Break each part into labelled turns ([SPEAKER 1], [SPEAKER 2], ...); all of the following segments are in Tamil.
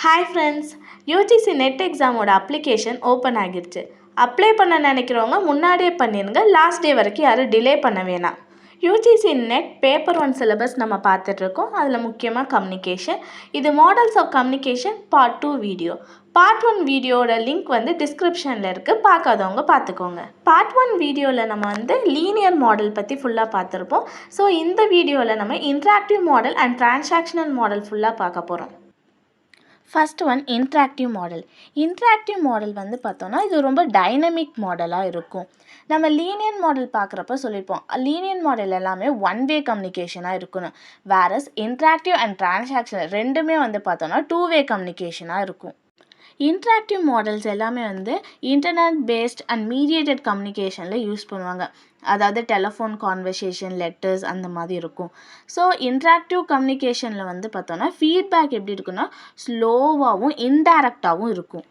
[SPEAKER 1] ஹாய் ஃப்ரெண்ட்ஸ், யூஜிசி நெட் எக்ஸாமோட அப்ளிகேஷன் ஓப்பன் ஆகிடுச்சு. அப்ளை பண்ண நினைக்கிறவங்க முன்னாடியே பண்ணிடுங்க. லாஸ்ட் டே வரைக்கும் யாரும் டிலே பண்ண வேணாம். யூஜிசி நெட் பேப்பர் 1 சிலபஸ் நம்ம பார்த்துட்ருக்கோம். அதில் முக்கியமாக கம்யூனிகேஷன். இது models of communication part 2 video. Part 1 வீடியோட லிங்க் டிஸ்கிரிப்ஷனில் இருக்குது, பார்க்காதவங்க பார்த்துக்கோங்க. பார்ட் 1 வீடியோவில் நம்ம லீனியர் மாடல் பற்றி ஃபுல்லாக பார்த்துருப்போம். ஸோ இந்த வீடியோவில் நம்ம interactive model and transactional model ஃபுல்லாக பார்க்க போகிறோம். First one interactive model. Interactive model பார்த்தோன்னா இது ரொம்ப டைனமிக் மாடலாக இருக்கும். நம்ம லீனியர் மாடல் பார்க்குறப்ப சொல்லியிருப்போம், லீனியர் மாடல் எல்லாமே ஒன் வே கம்யூனிகேஷனாக இருக்கணும். வேரஸ் இன்ட்ராக்டிவ் அண்ட் டிரான்சாக்ஷனல் ரெண்டுமே பார்த்தோன்னா 2 வே கம்யூனிகேஷனாக இருக்கும். இன்ட்ராக்டிவ் மாடல்ஸ் எல்லாமே இன்டர்நெட் பேஸ்ட் அண்ட் மீடியேட்டட் கம்யூனிகேஷனில் யூஸ் பண்ணுவாங்க. அதாவது டெலஃபோன் கான்வர்சேஷன், லெட்டர்ஸ் அந்த மாதிரி இருக்கும். ஸோ இன்ட்ராக்டிவ் கம்யூனிகேஷனில் பார்த்தோன்னா ஃபீட்பேக் எப்படி இருக்குன்னா ஸ்லோவாகவும் இன்டைரக்டாகவும் இருக்கும்.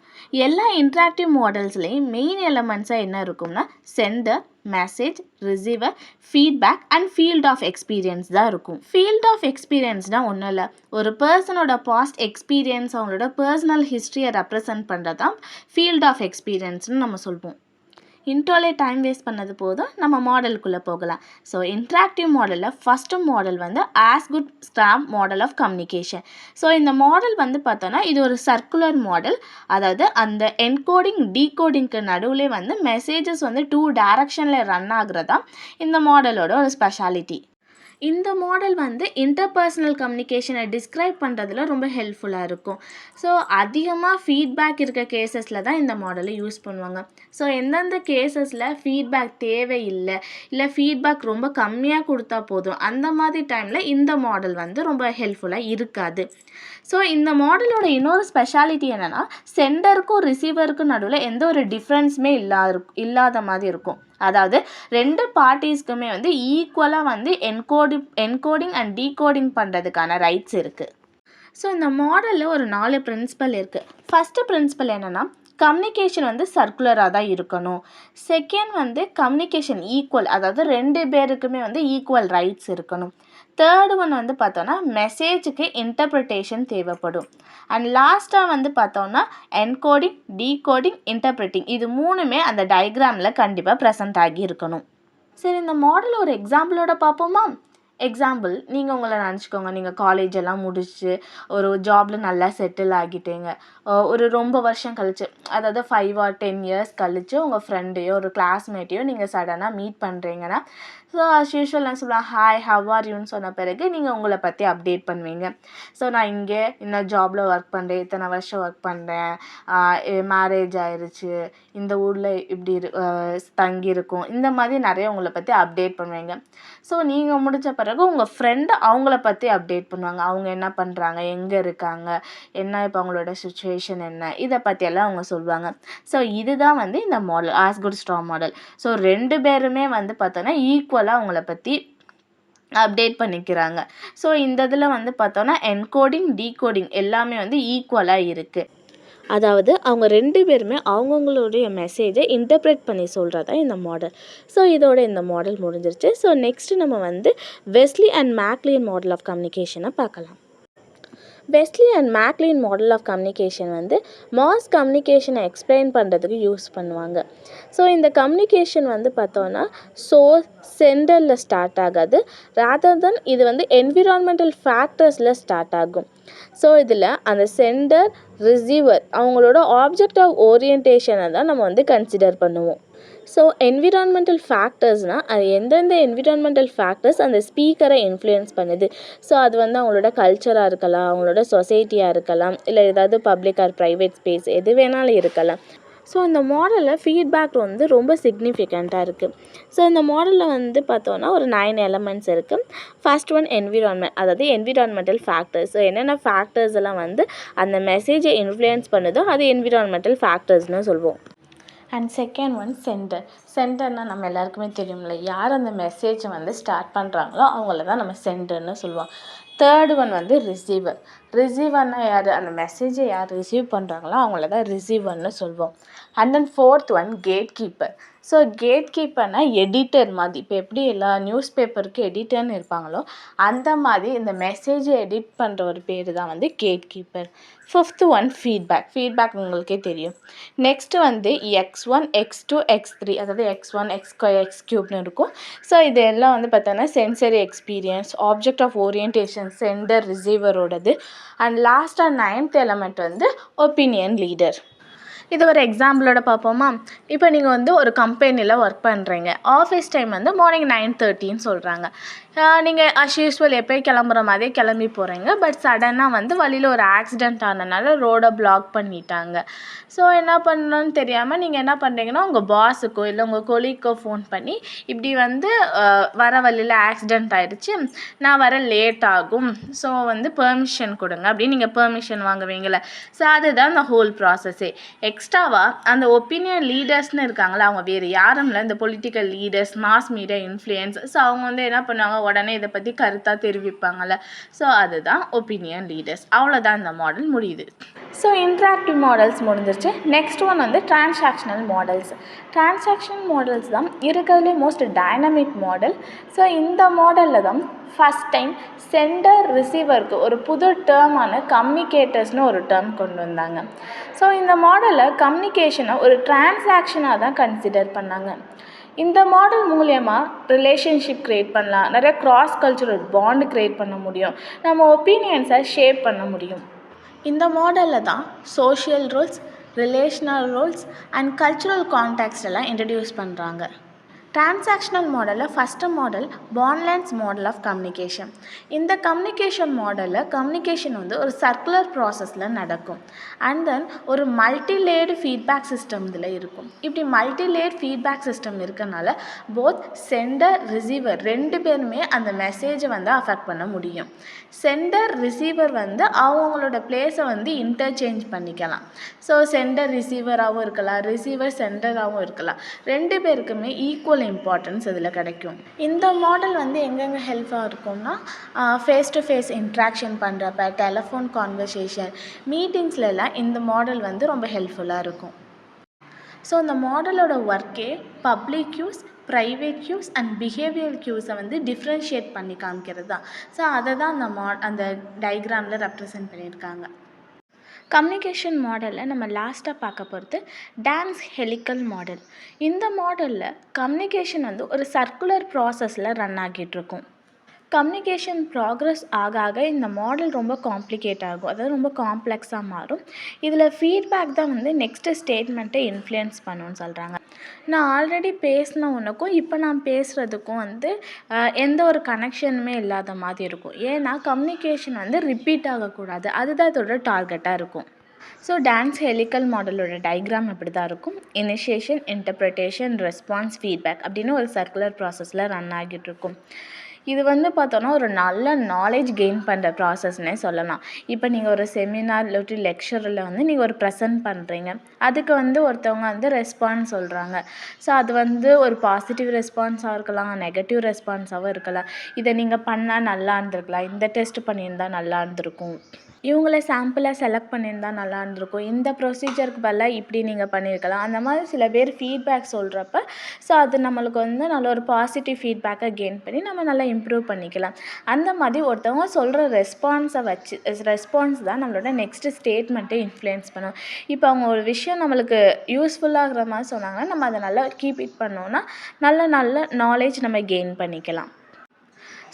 [SPEAKER 1] எல்லா இன்ட்ராக்டிவ் மாடல்ஸ்லேயும் மெயின் எலமெண்ட்ஸாக என்ன இருக்கும்னா sender, message, receiver, feedback and field of experience தான் இருக்கும். ஃபீல்ட் ஆஃப் எக்ஸ்பீரியன்ஸ்னால் ஒன்றும் இல்லை, ஒரு பர்சனோட பாஸ்ட் எக்ஸ்பீரியன்ஸ், அவங்களோட பர்சனல் ஹிஸ்ட்ரியை ரெப்ரசன்ட் பண்ணுறது தான் ஃபீல்ட் ஆஃப் எக்ஸ்பீரியன்ஸ்னு நம்ம சொல்வோம். இன்ட்ரோலே டைம் வேஸ்ட் பண்ணது போதும், நம்ம மாடலுக்குள்ளே போகலாம். ஸோ இன்ட்ராக்டிவ் மாடலில் ஃபஸ்ட்டு மாடல் ஆஸ் குட் ஸ்டாம்ப் மாடல் ஆஃப் கம்யூனிகேஷன். ஸோ இந்த மாடல் பார்த்தோன்னா இது ஒரு சர்க்குலர் மாடல். அதாவது அந்த என்கோடிங் டீகோடிங்க்கு நடுவில் மெசேஜஸ் 2 டைரக்ஷனில் ரன் ஆகுறதா இந்த மாடலோட ஒரு ஸ்பெஷாலிட்டி. இந்த மாடல் இன்டர்பர்சனல் கம்யூனிகேஷனை டிஸ்கிரைப் பண்ணுறதுல ரொம்ப ஹெல்ப்ஃபுல்லாக இருக்கும். ஸோ அதிகமாக ஃபீட்பேக் இருக்க கேசஸில் தான் இந்த மாடலை யூஸ் பண்ணுவாங்க. ஸோ எந்தெந்த கேசஸில் ஃபீட்பேக் தேவையில்லை, இல்லை ஃபீட்பேக் ரொம்ப கம்மியாக கொடுத்தா போதும், அந்த மாதிரி டைமில் இந்த மாடல் ரொம்ப ஹெல்ப்ஃபுல்லாக இருக்காது. ஸோ இந்த மாடலோட இன்னொரு ஸ்பெஷாலிட்டி என்னென்னா சென்டருக்கும் ரிசீவருக்கும் நடுவில் எந்த ஒரு டிஃப்ரென்ஸுமே இல்லாத மாதிரி இருக்கும். அதாவது 2 பார்ட்டிஸ்க்குமே ஈக்குவலாக என்கோடிங் அண்ட் டீகோடிங் பண்ணுறதுக்கான ரைட்ஸ் இருக்குது. ஸோ இந்த மாடலில் ஒரு 4 பிரின்சிபல் இருக்குது. ஃபஸ்ட்டு பிரின்சிபல் என்னென்னா கம்யூனிகேஷன் சர்க்குலராக தான் இருக்கணும். செகண்ட் கம்யூனிகேஷன் ஈக்குவல், அதாவது 2 பேருக்குமே ஈக்குவல் ரைட்ஸ் இருக்கணும். தேர்டு ஒன் பார்த்தோன்னா மெசேஜுக்கு இன்டர்பிரிட்டேஷன் தேவைப்படும். அண்ட் லாஸ்ட்டாக பார்த்தோன்னா என்கோடிங், டீகோடிங், இன்டர்பிரிட்டிங், இது 3மே அந்த டயக்ராமில் கண்டிப்பாக ப்ரெசென்ட் ஆகி இருக்கணும். சரி, இந்த மாடல் ஒரு எக்ஸாம்பிளோட பார்ப்போமா? எக்ஸாம்பிள், நீங்கள் உங்களை நினச்சிக்கோங்க, நீங்கள் காலேஜ் எல்லாம் முடிச்சு ஒரு ஜாபில் நல்லா செட்டில் ஆகிட்டீங்க. ஒரு ரொம்ப வருஷம் கழிச்சு, அதாவது 5 or 10 years கழிச்சு உங்கள் ஃப்ரெண்டையோ ஒரு கிளாஸ்மேட்டையோ நீங்கள் சடனாக மீட் பண்ணுறீங்கன்னா, ஸோ அஸ் யூஷுவல் நான் சொல்லுவேன் ஹாய் ஹவ் ஆர் யூன்னு சொன்ன பிறகு நீங்கள் உங்களை பற்றி அப்டேட் பண்ணுவீங்க. ஸோ நான் இங்கே இன்னும் ஜாபில் ஒர்க் பண்ணுறேன், இத்தனை வருஷம் ஒர்க் பண்ணுறேன், மேரேஜ் ஆயிடுச்சு, இந்த ஊரில் இப்படி தங்கியிருக்கும், இந்த மாதிரி நிறைய உங்களை பற்றி அப்டேட் பண்ணுவீங்க. ஸோ நீங்கள் முடித்த பிறகு உங்கள் ஃப்ரெண்டு அவங்கள பற்றி அப்டேட் பண்ணுவாங்க. அவங்க என்ன பண்ணுறாங்க, எங்கே இருக்காங்க, என்ன இப்போ அவங்களோட சுச்சுவேஷன் என்ன, இதை பற்றியெல்லாம் அவங்க சொல்லுவாங்க. ஸோ இதுதான் இந்த மாடல், ஆஸ் குட் ஸ்டாம்ப் மாடல். ஸோ 2 பேருமே பார்த்தோன்னா ஈக்குவலாக அவங்கள பற்றி அப்டேட் பண்ணிக்கிறாங்க. ஸோ இந்த இதில் பார்த்தோன்னா என்கோடிங், டீகோடிங் எல்லாமே ஈக்குவலாக இருக்குது. அதாவது அவங்க 2 பேருமே அவங்கவுங்களுடைய மெசேஜை இன்டர்பிரேட் பண்ணி சொல்கிறது தான் இந்த மாடல். ஸோ இதோட இந்த மாடல் முடிஞ்சிருச்சு. ஸோ நெக்ஸ்ட்டு நம்ம Westley and MacLean model of கம்யூனிகேஷனை பார்க்கலாம். Westley and MacLean model of communication mass கம்யூனிகேஷனை எக்ஸ்பிளைன் பண்ணுறதுக்கு யூஸ் பண்ணுவாங்க. ஸோ இந்த கம்யூனிகேஷன் பார்த்தோன்னா சென்டரில் ஸ்டார்ட் ஆகாது, ராதர் தென் இது என்விரான்மெண்டல் ஃபேக்டர்ஸில் ஸ்டார்ட் ஆகும். ஸோ இதில் அந்த சென்டர், ரிசீவர் அவங்களோட ஆப்ஜெக்ட் ஆஃப் ஓரியன்டேஷனை தான் நம்ம கன்சிடர் பண்ணுவோம். ஸோ என்விரான்மெண்டல் ஃபேக்டர்ஸ்னால் அது எந்தெந்த என்விரான்மெண்டல் ஃபேக்டர்ஸ் அந்த ஸ்பீக்கரை இன்ஃப்ளூயன்ஸ் பண்ணுது. ஸோ அது அவங்களோட கல்ச்சராக இருக்கலாம், அவங்களோட சொசைட்டியாக இருக்கலாம், இல்லை ஏதாவது பப்ளிக் ஆர் ப்ரைவேட் ஸ்பேஸ் எது வேணாலும் இருக்கலாம். ஸோ இந்த மாடலில் ஃபீட்பேக் ரொம்ப சிக்னிஃபிகண்ட்டாக இருக்குது. ஸோ இந்த மாடலில் பார்த்தோன்னா ஒரு 9 எலமெண்ட்ஸ் இருக்குது. ஃபர்ஸ்ட் ஒன் என்விரான்மெண்ட், அதாவது என்விரான்மெண்டல் ஃபேக்டர்ஸ். ஸோ என்னென்ன ஃபேக்டர்ஸ் எல்லாம் அந்த மெசேஜை இன்ஃப்ளூயன்ஸ் பண்ணுதோ அது என்விரான்மெண்டல் ஃபேக்டர்ஸ்னு சொல்வோம். அண்ட் செகண்ட் ஒன் சென்டர்னால் நம்ம எல்லாருக்குமே தெரியும்ல, யார் அந்த மெசேஜை ஸ்டார்ட் பண்ணுறாங்களோ அவங்கள தான் நம்ம சென்டர்னு சொல்லுவோம். தேர்டு ஒன் ரிசீவர்னால் யார், அந்த மெசேஜை யார் ரிசீவ் பண்ணுறாங்களோ அவங்கள தான் ரிசீவர்னு சொல்வோம். And then fourth one gatekeeper. So gate கீப்பர்னா எடிட்டர் மாதிரி. இப்போ எப்படி எல்லா நியூஸ் பேப்பருக்கு எடிட்டர்னு இருப்பாங்களோ அந்த மாதிரி இந்த மெசேஜை எடிட் பண்ணுற ஒரு பேர் தான் வந்து gate keeper. 5th one feedback உங்களுக்கே தெரியும். நெக்ஸ்ட்டு வந்து x1 x2 x3 அதாவது x1 x2 x3ன்னு இருக்கும். ஸோ இது எல்லாம் வந்து பார்த்தோன்னா sensory experience, object of orientation, center ரிசீவரோடது. அண்ட் லாஸ்ட்டாக 9th எலமெண்ட் வந்து ஒப்பீனியன் லீடர். இது ஒரு எக்ஸாம்பிளோட பார்ப்போமா? இப்போ நீங்கள் வந்து ஒரு கம்பெனியில் ஒர்க் பண்ணுறீங்க. ஆஃபீஸ் டைம் வந்து மார்னிங் 9:30ன்னு சொல்கிறாங்க. நீங்கள் அஸ் யூஸ்வல் எப்போயும் கிளம்புற மாதிரி கிளம்பி போகிறீங்க. பட் சடனாக வந்து வழியில் ஒரு ஆக்சிடெண்ட் ஆனதுனால ரோடை பிளாக் பண்ணிட்டாங்க. ஸோ என்ன பண்ணணும்னு தெரியாமல் நீங்கள் என்ன பண்ணுறீங்கன்னா உங்கள் பாஸுக்கோ இல்லை உங்கள் கொலீக்கோ ஃபோன் பண்ணி இப்படி வந்து வர வழியில் ஆக்சிடெண்ட் ஆகிடுச்சு, நான் வர லேட் ஆகும், ஸோ வந்து பெர்மிஷன் கொடுங்க அப்படின்னு நீங்கள் பெர்மிஷன் வாங்குவீங்களே. ஸோ அதுதான் இந்த ஹோல் ப்ராசஸ்ஸே. எக்ஸ்ட்ராவாக அந்த ஒப்பீனியன் லீடர்ஸ்னு இருக்காங்களா, அவங்க வேறு யாரும் இல்லை, இந்த political leaders, mass media influence. So அவங்க வந்து என்ன பண்ணுவாங்க, உடனே இதை பற்றி கருத்தாக தெரிவிப்பாங்கள்ல. ஸோ அதுதான் ஒப்பீனியன் லீடர்ஸ். அவ்வளோதான் இந்த மாடல் முடியுது. ஸோ இன்ட்ராக்டிவ் மாடல்ஸ் முடிஞ்சிருச்சு. நெக்ஸ்ட் ஒன் வந்து டிரான்சாக்ஷனல் மாடல்ஸ். டிரான்சாக்ஷனல் மாடல்ஸ் தான் இருக்கிறதுலே மோஸ்ட் டைனமிக் மாடல். ஸோ இந்த மாடலில் தான் ஃபஸ்ட் டைம் சென்டர் ரிசீவருக்கு ஒரு புது டேர்மான கம்யூனிகேட்டர்ஸ்னு ஒரு டேர்ம் கொண்டு வந்தாங்க. ஸோ இந்த மாடலில் கம்யூனிகேஷனை ஒரு டிரான்சாக்ஷனாக தான் கன்சிடர் பண்ணாங்க. இந்த மாடல் மூலயமா ரிலேஷன்ஷிப் க்ரியேட் பண்ணலாம், நிறைய கிராஸ் கல்ச்சுரல் பாண்டு க்ரியேட் பண்ண முடியும், நம்ம ஒப்பீனியன்ஸை ஷேப் பண்ண முடியும். இந்த மாடலில் தான் social roles, relational roles and cultural context எல்லாம் இன்ட்ரடியூஸ் பண்ணுறாங்க. டிரான்சாக்ஷனல் மாடலில் first model Barnlund's model of communication. இந்த கம்யூனிகேஷன் மாடலில் கம்யூனிகேஷன் வந்து ஒரு சர்க்குலர் ப்ராசஸில் நடக்கும். அண்ட் தென் ஒரு மல்டிலேயர்டு ஃபீட்பேக் சிஸ்டம் இதில் இருக்கும். இப்படி மல்டிலேயர்ட் ஃபீட்பேக் சிஸ்டம் இருக்கனால போத் சென்டர் ரிசீவர் ரெண்டு பேருமே அந்த மெசேஜை வந்து அஃபெக்ட் பண்ண முடியும். சென்டர் ரிசீவர் வந்து அவங்களோட பிளேஸை வந்து இன்டர்சேஞ்ச் பண்ணிக்கலாம். ஸோ சென்டர் ரிசீவராகவும் இருக்கலாம், ரிசீவர் சென்டராகவும் இருக்கலாம். ரெண்டு பேருக்குமே ஈக்குவல் இம்பார்ட்டன்ஸ் இதில் கிடைக்கும். இந்த மாடல் வந்து எங்கெங்கே ஹெல்ப்ஃபுல்லாக இருக்கும்னா ஃபேஸ் டு ஃபேஸ் இன்ட்ராக்ஷன் பண்ணுறப்ப, டெலிஃபோன் கான்வர்சேஷன், மீட்டிங்ஸ்லலாம் இந்த மாடல் வந்து ரொம்ப ஹெல்ப்ஃபுல்லாக இருக்கும். ஸோ இந்த மாடலோட ஒர்க்கே public cues, private cues and behaviour க்யூஸை வந்து டிஃப்ரென்ஷியேட் பண்ணி காமிக்கிறது தான். ஸோ அதை தான் அந்த டயக்ராமில் ரெப்ரசன்ட் பண்ணியிருக்காங்க. கம்யூனிகேஷன் மாடலில் நம்ம லாஸ்ட்டாக பார்க்க போகிறது டான்ஸ் ஹெலிக்கல் மாடல். இந்த மாடலில் கம்யூனிகேஷன் வந்து ஒரு சர்க்குலர் ப்ராசஸில் ரன் ஆகிட்டுருக்கும். கம்யூனிகேஷன் ப்ராக்ரஸ் ஆக ஆக இந்த மாடல் ரொம்ப காம்ப்ளிகேட் ஆகும், அதாவது ரொம்ப காம்ப்ளெக்ஸாக மாறும். இதில் ஃபீட்பேக் தான் வந்து நெக்ஸ்ட்டு ஸ்டேட்மெண்ட்டை இன்ஃப்ளூயன்ஸ் பண்ணுன்னு சொல்கிறாங்க. நான் ஆல்ரெடி பேசின ஒன்றுக்கும் இப்போ நான் பேசுகிறதுக்கும் வந்து எந்த ஒரு கனெக்ஷனுமே இல்லாத மாதிரி இருக்கும். ஏன்னா கம்யூனிகேஷன் வந்து ரிப்பீட் ஆகக்கூடாது, அதுதான் இதோட டார்கெட்டாக இருக்கும். ஸோ டான்ஸ் ஹெலிக்கல் மாடலோட டயக்ராம் இப்படி தான் இருக்கும். இனிஷியேஷன், இன்டர்ப்ரிட்டேஷன், ரெஸ்பான்ஸ், ஃபீட்பேக் அப்படின்னு ஒரு சர்க்குலர் ப்ராசஸில் ரன் ஆகிட்டு இருக்கும். இது வந்து பார்த்தோன்னா ஒரு நல்ல நாலேஜ் கெயின் பண்ணுற ப்ராசஸ்னே சொல்லலாம். இப்போ நீங்கள் ஒரு செமினார் இல்லாட்டி லெக்சரில் வந்து நீங்கள் ஒரு ப்ரெசென்ட் பண்ணுறீங்க, அதுக்கு வந்து ஒருத்தவங்க வந்து ரெஸ்பான்ஸ் சொல்கிறாங்க. ஸோ அது வந்து ஒரு பாசிட்டிவ் ரெஸ்பான்ஸாக இருக்கலாம், நெகட்டிவ் ரெஸ்பான்ஸாகவும் இருக்கலாம். இதை நீங்கள் பண்ணால் நல்லா இருந்திருக்கலாம், இந்த டெஸ்ட் பண்ணியிருந்தா நல்லா இருந்திருக்கும், இவங்கள சாம்பிளாக செலக்ட் பண்ணியிருந்தா நல்லா இருந்திருக்கும், இந்த ப்ரொசீஜருக்கு பதிலாக இப்படி நீங்கள் பண்ணியிருக்கலாம். அந்த மாதிரி சில பேர் ஃபீட்பேக் சொல்கிறப்ப ஸோ அது நம்மளுக்கு வந்து நல்ல ஒரு பாசிட்டிவ் ஃபீட்பேக்கை கெயின் பண்ணி நம்ம நல்லா இம்ப்ரூவ் பண்ணிக்கலாம். அந்த மாதிரி ஒருத்தவங்க சொல்கிற ரெஸ்பான்ஸ் தான் நம்மளோட நெக்ஸ்ட்டு ஸ்டேட்மெண்ட்டை இன்ஃப்ளூயன்ஸ் பண்ணும். இப்போ அவங்க ஒரு விஷயம் நம்மளுக்கு யூஸ்ஃபுல்லாகிற மாதிரி சொன்னாங்கன்னா நம்ம அதை நல்லா கீப் இட் பண்ணோன்னா நல்ல நாலேஜ் நம்ம கெயின் பண்ணிக்கலாம்.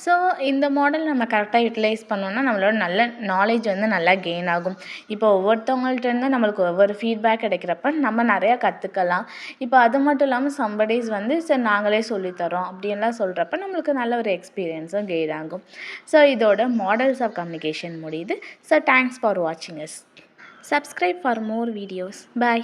[SPEAKER 1] ஸோ இந்த மாடல் நம்ம கரெக்டாக யூட்டிலைஸ் பண்ணோன்னா நம்மளோட நல்ல நாலேஜ் வந்து நல்லா கெயின் ஆகும். இப்போ ஒவ்வொருத்தவங்கள்ட்டேருந்து நம்மளுக்கு ஒவ்வொரு ஃபீட்பேக் கிடைக்கிறப்ப நம்ம நிறையா கற்றுக்கலாம். இப்போ அது மட்டும் இல்லாமல் சம்படீஸ் வந்து சரி நாங்களே சொல்லித்தரோம் அப்படின்லாம் சொல்கிறப்ப நம்மளுக்கு நல்ல ஒரு எக்ஸ்பீரியன்ஸும் கெயின் ஆகும். ஸோ இதோட மாடல்ஸ் ஆஃப் கம்யூனிகேஷன் முடியுது. ஸோ தேங்க்ஸ் ஃபார் வாட்சிங் as. Subscribe for more videos. Bye.